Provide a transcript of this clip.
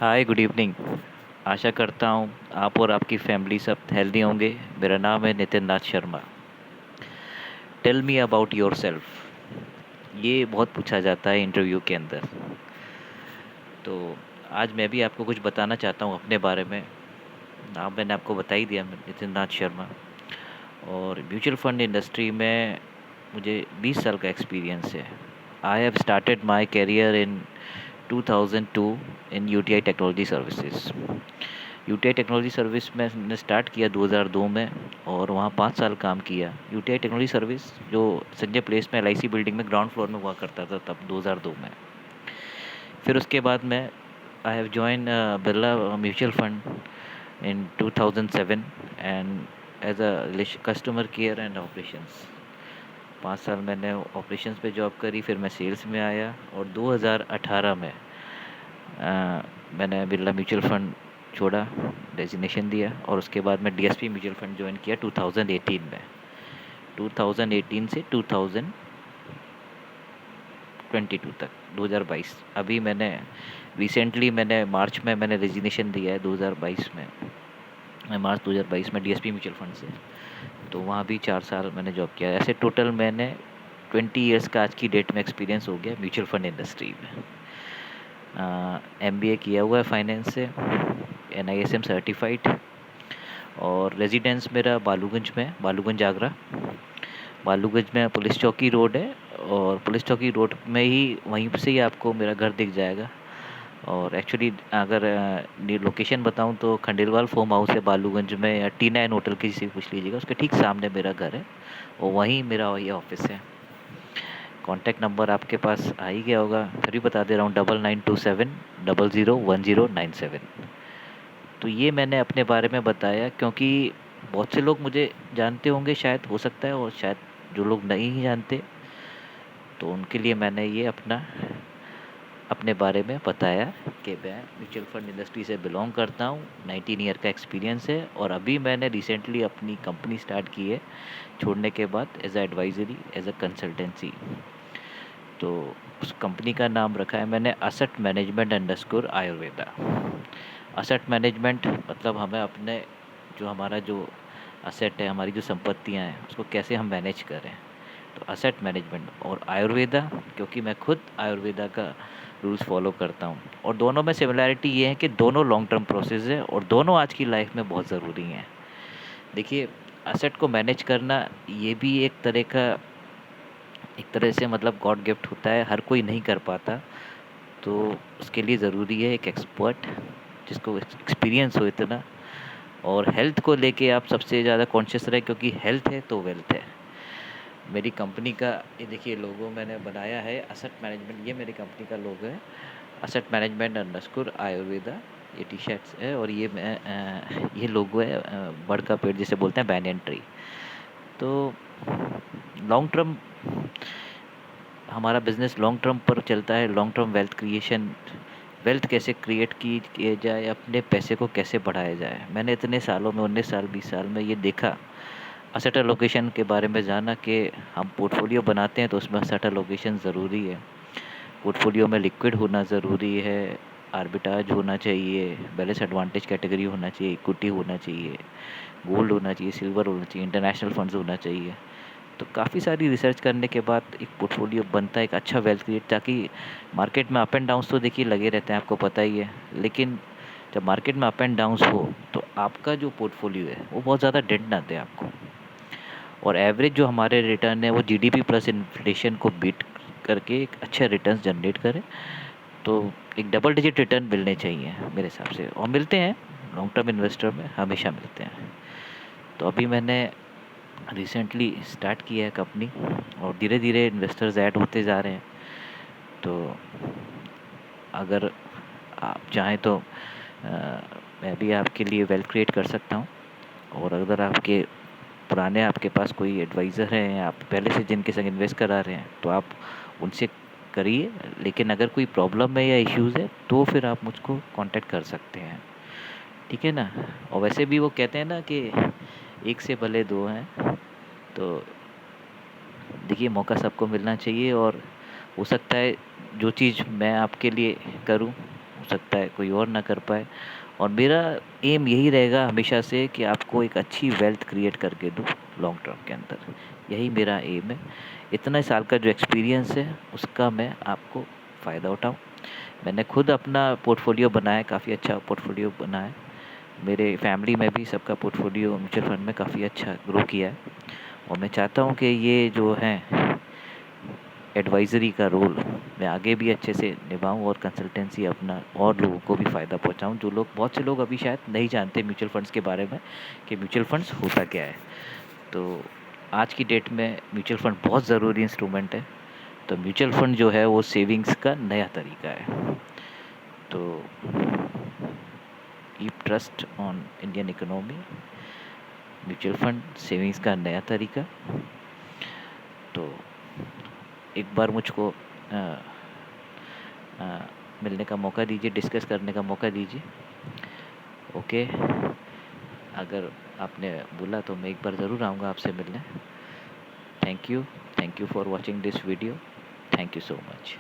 हाय, good evening. आशा करता हूँ आप और आपकी फैमिली सब हेल्दी होंगे। मेरा नाम है Nitin Nath Sharma. Tell me about yourself. ये बहुत पूछा जाता है इंटरव्यू के अंदर। तो आज मैं भी आपको कुछ बताना चाहता हूँ अपने बारे में। नाम मैंने आपको बता ही दिया, मैं नितिन नाथ शर्मा। और म्यूचुअल फंड इंडस्ट्री में मुझे 20 साल का एक्सपीरियंस है। I have started my career in 2002 in UTI technology services. UTI technology service में मैंने स्टार्ट किया 2002 में, और वहाँ 5 साल काम किया। यूटीआई टेक्नोलॉजी सर्विस जो संजय प्लेस में एलआईसी बिल्डिंग में ग्राउंड फ्लोर में हुआ करता था तब 2002 में। फिर उसके बाद मैं I have join Birla mutual fund in 2007 and as a customer care and operations. 5 साल मैंने ऑपरेशंस पे जॉब करी, फिर मैं सेल्स में आया और 2018 में मैंने बिरला म्यूचुअल फंड छोड़ा, डेजिग्नेशन दिया, और उसके बाद मैं डीएसपी म्यूचुअल फंड ज्वाइन किया 2018 में। 2018 से 2022 तक, 2022। अभी मैंने रिसेंटली मैंने मार्च में मैंने रेजिग्नेशन दिया है 2022 में। मैं मार्च 2022 में डीएसपी म्यूचुअल फंड से, तो वहाँ भी 4 साल मैंने जॉब किया। ऐसे टोटल मैंने 20 ईयर्स का आज की डेट में एक्सपीरियंस हो गया म्यूचुअल फंड इंडस्ट्री में। एमबीए किया हुआ है फाइनेंस से, एनआईएसएम सर्टिफाइड, और रेजिडेंस मेरा बालूगंज में, बालूगंज आगरा। बालूगंज में पुलिस चौकी रोड है, और पुलिस चौकी रोड में ही वहीं से ही आपको मेरा घर दिख जाएगा। और एक्चुअली अगर लोकेशन बताऊं तो खंडेलवाल फार्म हाउस है बालूगंज में, या T9 होटल किसी से पूछ लीजिएगा, उसके ठीक सामने मेरा घर है, और वहीं मेरा वही ऑफिस है। कॉन्टैक्ट नंबर आपके पास आ ही गया होगा, फिर भी बता दे रहा हूँ, 9927001097। तो ये मैंने अपने बारे में बताया क्योंकि बहुत से लोग मुझे जानते होंगे शायद, हो सकता है, और शायद जो लोग नहीं जानते तो उनके लिए मैंने ये अपने बारे में बताया कि मैं म्यूचुअल फंड इंडस्ट्री से बिलोंग करता हूँ। 19 ईयर का एक्सपीरियंस है, और अभी मैंने रिसेंटली अपनी कंपनी स्टार्ट की है छोड़ने के बाद, as a advisory, as a consultancy. तो उस कंपनी का नाम रखा है मैंने asset management underscore Ayurveda. Asset management मतलब हमें अपने जो हमारा जो असेट है, हमारी जो संपत्तियां हैं, उसको कैसे हम मैनेज करें, तो असेट मैनेजमेंट। और आयुर्वेदा क्योंकि मैं खुद आयुर्वेदा का रूल्स फॉलो करता हूँ, और दोनों में सिमिलैरिटी ये है कि दोनों लॉन्ग टर्म प्रोसेस है और दोनों आज की लाइफ में बहुत ज़रूरी हैं। देखिए, असेट को मैनेज करना ये भी एक तरह से मतलब गॉड गिफ्ट होता है, हर कोई नहीं कर पाता। तो उसके लिए ज़रूरी है एक एक्सपर्ट जिसको एक्सपीरियंस हो इतना। और हेल्थ को लेके आप सबसे ज़्यादा कॉन्शियस रहे, क्योंकि हेल्थ है तो वेल्थ है। मेरी कंपनी का ये देखिए लोगो मैंने बनाया है, असेट मैनेजमेंट, ये मेरी कंपनी का लोगो है, असेट मैनेजमेंट अंडरस्कोर आयुर्वेदा। ये टी शर्ट्स है, और ये लोगो है बड़ का पेड़ जिसे बोलते हैं, बैनियन ट्री। तो लॉन्ग टर्म हमारा बिजनेस लॉन्ग टर्म पर चलता है, long term wealth creation. Wealth कैसे क्रिएट की किए जाए, अपने पैसे को कैसे बढ़ाया जाए, मैंने इतने सालों में, 19 साल 20 साल में ये देखा। असेट एलोकेशन के बारे में जाना कि हम पोर्टफोलियो बनाते हैं तो उसमें असेट एलोकेशन ज़रूरी है। पोर्टफोलियो में लिक्विड होना ज़रूरी है, आर्बिटाज होना चाहिए, बैलेंस एडवांटेज कैटेगरी होना चाहिए, इक्विटी होना चाहिए, गोल्ड होना चाहिए, सिल्वर होना चाहिए, इंटरनेशनल फंड्स होना चाहिए। तो काफ़ी सारी रिसर्च करने के बाद एक पोर्टफोलियो बनता है, एक अच्छा वेल्थ क्रिएट, ताकि मार्केट में अप एंड डाउन्स तो देखिए लगे रहते हैं, आपको पता ही है। लेकिन जब मार्केट में अप एंड डाउन्स हो तो आपका जो पोर्टफोलियो है वो बहुत ज़्यादा डेट ना दे आपको, और एवरेज जो हमारे रिटर्न है वो जीडीपी प्लस इन्फ्लेशन को बीट करके एक अच्छे रिटर्न जनरेट करे। तो एक डबल डिजिट रिटर्न मिलने चाहिए मेरे हिसाब से, और मिलते हैं, लॉन्ग टर्म इन्वेस्टर में हमेशा मिलते हैं। तो अभी मैंने रिसेंटली स्टार्ट किया है कंपनी, और धीरे धीरे इन्वेस्टर्स ऐड होते जा रहे हैं। तो अगर आप चाहें तो मैं भी आपके लिए वेल्थ क्रिएट कर सकता हूँ। और अगर आपके पास कोई एडवाइज़र है, या आप पहले से जिनके संग इन्वेस्ट करा रहे हैं, तो आप उनसे करिए। लेकिन अगर कोई प्रॉब्लम है या इश्यूज़ है तो फिर आप मुझको कांटेक्ट कर सकते हैं, ठीक है ना। और वैसे भी वो कहते हैं ना कि एक से भले दो हैं। तो देखिए, मौका सबको मिलना चाहिए, और हो सकता है जो चीज़ मैं आपके लिए करूं, हो सकता है कोई और ना कर पाए। और मेरा एम यही रहेगा हमेशा से कि आपको एक अच्छी वेल्थ क्रिएट करके दूँ लॉन्ग टर्म के अंदर, यही मेरा एम है। इतना साल का जो एक्सपीरियंस है उसका मैं आपको फ़ायदा उठाऊँ। मैंने खुद अपना पोर्टफोलियो बनाया, काफ़ी अच्छा पोर्टफोलियो बना है। मेरे फैमिली में भी सबका पोर्टफोलियो म्यूचुअल फंड में काफ़ी अच्छा ग्रो किया है। और मैं चाहता हूँ कि ये जो है एडवाइज़री का रोल मैं आगे भी अच्छे से निभाऊँ और कंसल्टेंसी अपना और लोगों को भी फ़ायदा पहुँचाऊँ, जो लोग, बहुत से लोग अभी शायद नहीं जानते म्यूचुअल फंड्स के बारे में कि म्यूचुअल फंड्स होता क्या है। तो आज की डेट में म्यूचुअल फंड बहुत ज़रूरी इंस्ट्रूमेंट है। तो म्यूचुअल फंड जो है वो सेविंग्स का नया तरीका है। तो keep trust on Indian economy, mutual fund savings का नया तरीका। तो एक बार मुझको अ, अ, मिलने का मौका दीजिए, डिस्कस करने का मौका दीजिए। ओके, अगर आपने बोला तो मैं एक बार ज़रूर आऊँगा आपसे मिलने। Thank you for watching this video. Thank you so much.